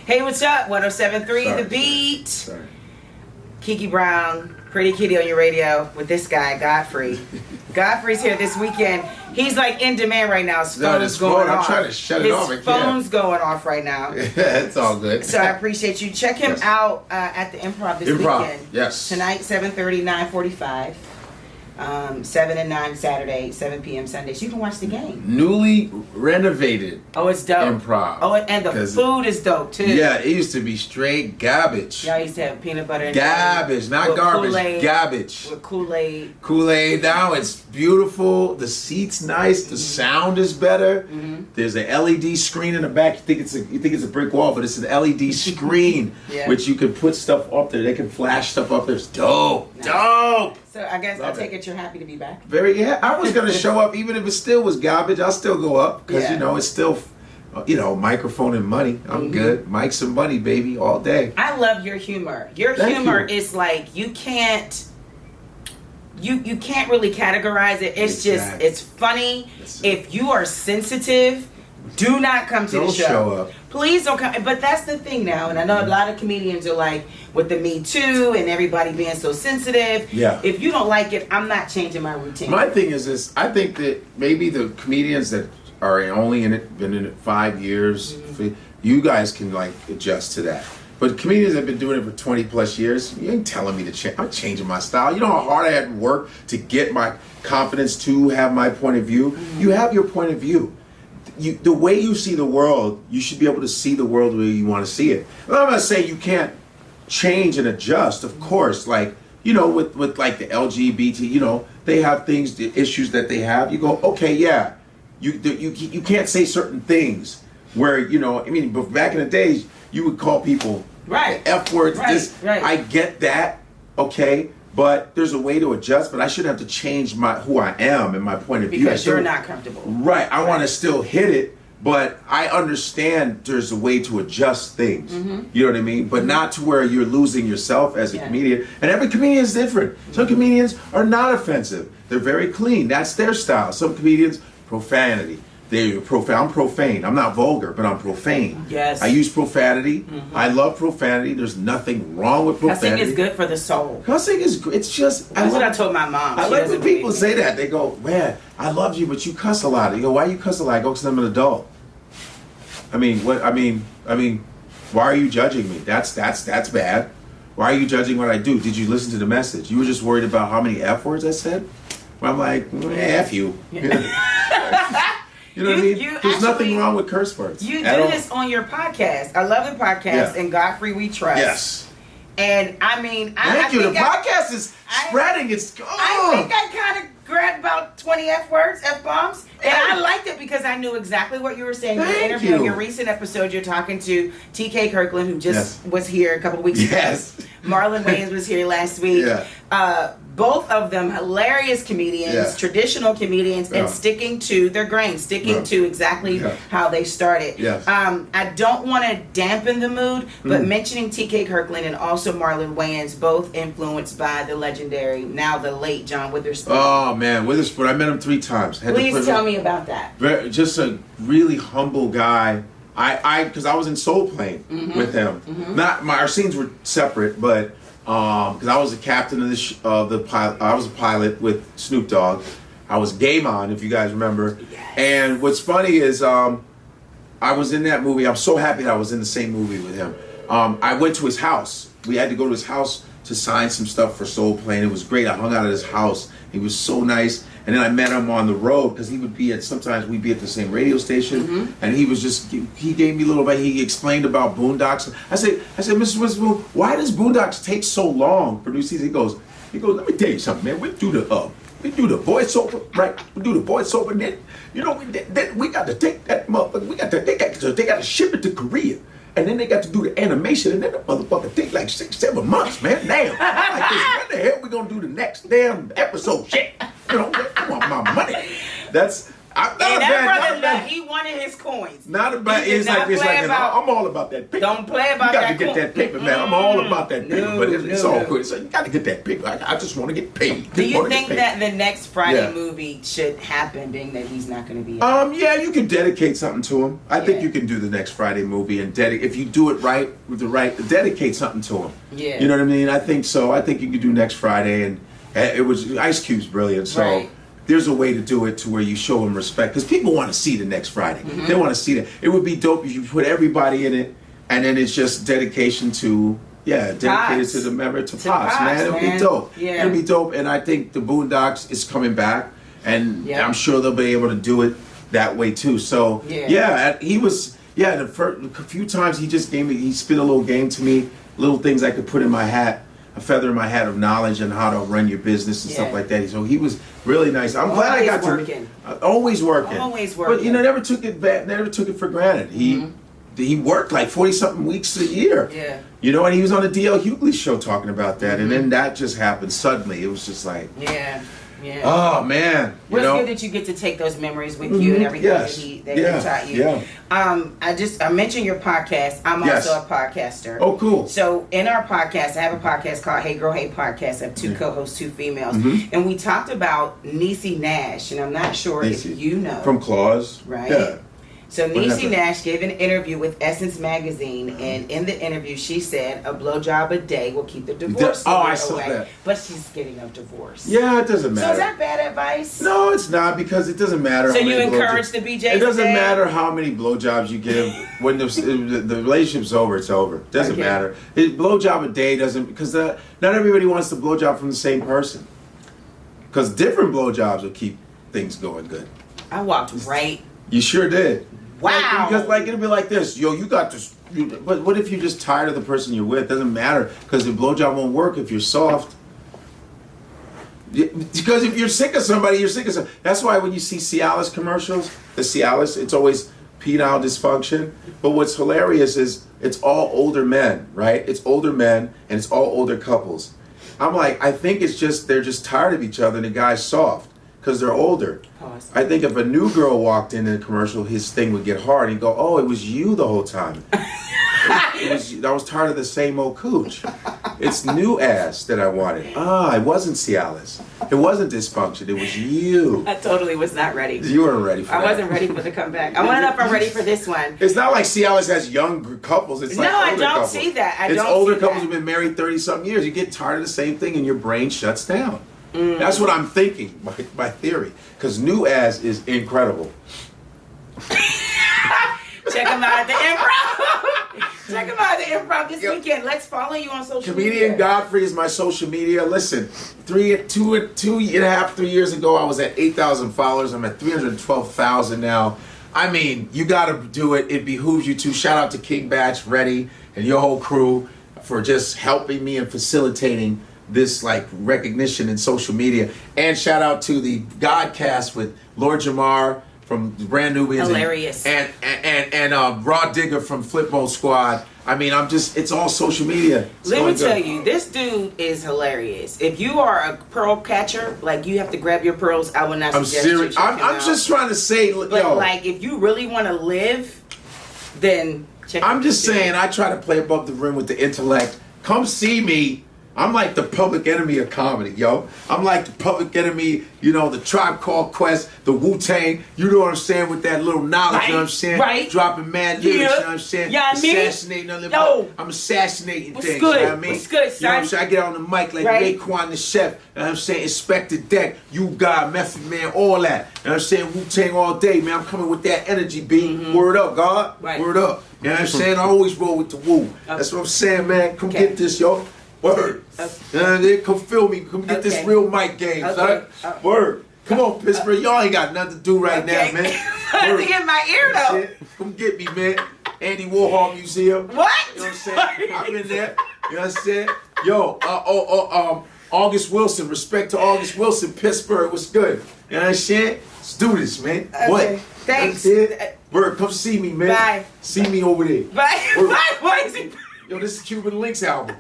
Hey, what's up? 107.3 The Beat. Sorry. Kiki Brown, Pretty Kitty on your radio with this guy, Godfrey. Godfrey's here this weekend. He's like in demand right now. His phone's going off. I'm trying to shut it off. His phone's going off right now. Yeah, it's all good. So I appreciate you. Check him out at the Improv this weekend. Yes. Tonight, 7:30, 9:45. 7 and 9 Saturday, 7 p.m. Sundays. You can watch the game. Newly renovated. Oh, it's dope. Improv. Oh, and the food is dope too. Yeah, it used to be straight garbage. Y'all used to have peanut butter and garbage, not garbage, Kool-Aid, garbage. with Kool-Aid. Kool-Aid. Now it's beautiful. The seat's nice. The sound is better. There's an LED screen in the back. You think it's a brick wall, but it's an LED screen, which you can put stuff up there. They can flash stuff up there. It's dope. Nice. Dope. So I guess I take it you're happy to be back. Yeah. I was gonna show up even if it still was garbage. I'll still go up because it's still, microphone and money. I'm good. Mics and money, baby, all day. I love your humor. Your humor is like you can't really categorize it. It's just it's funny. If you are sensitive, do not come to the show. Show up. Please don't come. But that's the thing now, and I know a lot of comedians are like, with the Me Too and everybody being so sensitive. Yeah. If you don't like it, I'm not changing my routine. My thing is this: I think that maybe the comedians that are only been in it 5 years, you guys can like adjust to that. But comedians that have been doing it for 20 plus years, you ain't telling me to change. I'm changing my style. You know how hard I had to work to get my confidence to have my point of view. You have your point of view. The way you see the world, you should be able to see the world the way you want to see it. Well, I'm not saying you can't change and adjust, of course. Like, with like the LGBT, they have things, the issues that they have. You go, okay, yeah, you can't say certain things where, but back in the days, you would call people F words. I get that, okay. But there's a way to adjust, but I shouldn't have to change who I am and my point of view. Because you're not comfortable. Right. I want to still hit it, but I understand there's a way to adjust things. You know what I mean? But not to where you're losing yourself as a comedian. And every comedian is different. Some comedians are not offensive. They're very clean. That's their style. Some comedians, profanity. They're profane. I'm profane. I'm not vulgar, but I'm profane. Yes. I use profanity. I love profanity. There's nothing wrong with profanity. Cussing is good for the soul. Cussing is great. It's just... That's what I told my mom. I like when people say that. They go, man, I love you, but you cuss a lot. You go, why you cuss a lot? I go, because I'm an adult. I mean, why are you judging me? That's bad. Why are you judging what I do? Did you listen to the message? You were just worried about how many F words I said? Well, I'm like, F you. You know what I mean? There's nothing wrong with curse words. You do this on your podcast. I love the podcast, and Godfrey We Trust. Yes. And I mean, thank you. The podcast is spreading. I think I kind of grabbed about 20 F words, F bombs, and I liked it because I knew exactly what you were saying in the interview. In your recent episode, you're talking to TK Kirkland, who just was here a couple of weeks ago. Marlon Wayans was here last week. Both of them hilarious comedians, traditional comedians, and sticking to their grain, sticking to exactly how they started. I don't want to dampen the mood, but mentioning TK Kirkland and also Marlon Wayans, both influenced by the legendary, now the late John Witherspoon. Oh man, Witherspoon! I met him 3 times. Please tell me about that. Just a really humble guy. Because I was in Soul Plane with him. Our scenes were separate, but. Because I was the captain of the pilot. I was a pilot with Snoop Dogg. I was Game On, if you guys remember. And what's funny is I was in that movie. I'm so happy that I was in the same movie with him. I went to his house. We had to go to his house to sign some stuff for Soul Plane. It was great. I hung out at his house. He was so nice. And then I met him on the road because he would be sometimes we'd be at the same radio station. And he was he gave me a little bit, he explained about Boondocks. I said, Mr. Witherspoon, why does Boondocks take so long for new season? He goes, let me tell you something, man. We do the voiceover, right? We do the voiceover, and then we got to take that motherfucker, they got to ship it to Korea. And then they got to do the animation, and then the motherfucker take like 6-7 months, man. Damn. Like this, when the hell we gonna do the next damn episode? Shit. I want my money. I'm not and a that bad, brother, he wanted his coins. not a bad. It's like I'm all about that paper. Don't play about that. You got to get that paper, man. I'm all about that paper, No, but it's all no. good. So you got to get that paper. I just want to get paid. Do you think that the next Friday movie should happen, being that he's not going to be? Yeah, you can dedicate something to him. I think you can do the next Friday movie and if you do it right with dedicate something to him. Yeah. You know what I mean? I think so. I think you can do next Friday, and it was Ice Cube's brilliant. So. Right. There's a way to do it to where you show them respect, because people want to see the next Friday. Mm-hmm. They want to see that. It would be dope if you put everybody in it, and then it's just dedication to dedicated to the memory to Pops, man. It'll be dope. Yeah. It'll be dope, and I think the Boondocks is coming back, and I'm sure they'll be able to do it that way too. So he was the first, a few times he just he spit a little game to me, little things I could put in my hat. A feather in my hat of knowledge and how to run your business and stuff like that. So he was really nice. I'm glad I got to always working. Always working. But never took it bad. Never took it for granted. He worked like 40-something weeks a year. Yeah. And he was on the D.L. Hughley show talking about that, and then that just happened suddenly. It was just like Yeah. Oh man. Well, it's good that you get to take those memories with you and everything that he taught you. Yeah. I mentioned your podcast. I'm also a podcaster. Oh, cool. So in our podcast, I have a podcast called Hey Girl, Hey Podcast. I have two co-hosts, two females. And we talked about Niecy Nash, and I'm not sure if you know. From Claus. Right? Yeah. So Niecy Nash gave an interview with Essence Magazine, and in the interview she said a blowjob a day will keep the divorce I saw away. that. But she's getting a divorce. Yeah, it doesn't matter. So is that bad advice? No, it's not, because it doesn't matter. So you encourage the BJ? It doesn't matter how many blowjobs you give. When the relationship's over, it's over. It doesn't matter. Blowjob a day doesn't, because not everybody wants the blowjob from the same person. Because different blowjobs will keep things going good. I walked right. You sure did. Wow. Because it'll be like this. Yo, you got this. But what if you're just tired of the person you're with? Doesn't matter, because the blowjob won't work if you're soft. Because if you're sick of somebody, you're sick of somebody. That's why when you see Cialis commercials, it's always penile dysfunction. But what's hilarious is it's all older men, right? It's older men, and it's all older couples. I'm like, I think it's just they're just tired of each other, and the guy's soft because they're older. Pause. I think if a new girl walked in a commercial, his thing would get hard. He'd go, "Oh, it was you the whole time." I was tired of the same old cooch. It's new ass that I wanted. It wasn't Cialis. It wasn't dysfunction. It was you. I totally was not ready. You weren't ready for that. I wasn't ready for the comeback. I want to know if I'm ready for this one. It's not like Cialis has young couples. It's like older couples. I don't see that. It's older couples who've been married 30-something years. You get tired of the same thing and your brain shuts down. That's what I'm thinking, my theory. Because new ass is incredible. Check them out at the Improv. Check them out at the Improv this weekend. Let's follow you on social media. Comedian Godfrey is my social media. Listen, 2.5, 3 years ago, I was at 8,000 followers. I'm at 312,000 now. I mean, you got to do it. It behooves you to. Shout out to King Batch, Reddy, and your whole crew for just helping me and facilitating this recognition in social media. And shout out to the Godcast with Lord Jamar from Brand Nubians. Hilarious. And Raw Digger from Flip Mode Squad. I mean, it's all social media. Let me tell you, this dude is hilarious. If you are a pearl catcher, you have to grab your pearls, I would not suggest you check him out. I'm just trying to say, but if you really want to live, then check him out. I'm just saying, I try to play above the rim with the intellect. Come see me. I'm like the Public Enemy of comedy, yo. I'm like the Public Enemy, the Tribe Called Quest, the Wu-Tang, you know what I'm saying, with that little knowledge, you know what I'm saying? Right. Dropping mad lyrics, you know what I'm saying? Yeah, assassinating other I'm assassinating What's things, good? you know what I mean? What's good, son? You know what I'm saying? I get on the mic like Raekwon the Chef, you know what I'm saying? Inspector Deck, You God, Method Man, all that. You know what I'm saying? Wu-Tang all day, man. I'm coming with that energy, B. Word up, God. Right. Word up. You know what I'm saying? I always roll with the Wu. That's what I'm saying, man. Come get this, yo. Word. Come feel me. Come get this real mic game, son. Word. Come on, Pittsburgh. Y'all ain't got nothing to do right now, man. It's in my ear, though. Come get me, man. Andy Warhol Museum. What? You know what I'm saying? I'm in there. You know what I'm saying? Yo, August Wilson. Respect to August Wilson. Pittsburgh. What's good? You know what I'm saying? Let's do this, man. Okay. What? Thanks. Word. Come see me, man. Bye. See me over there. Bye. Word. Bye. Why is he... Yo, this is Cuban Links album.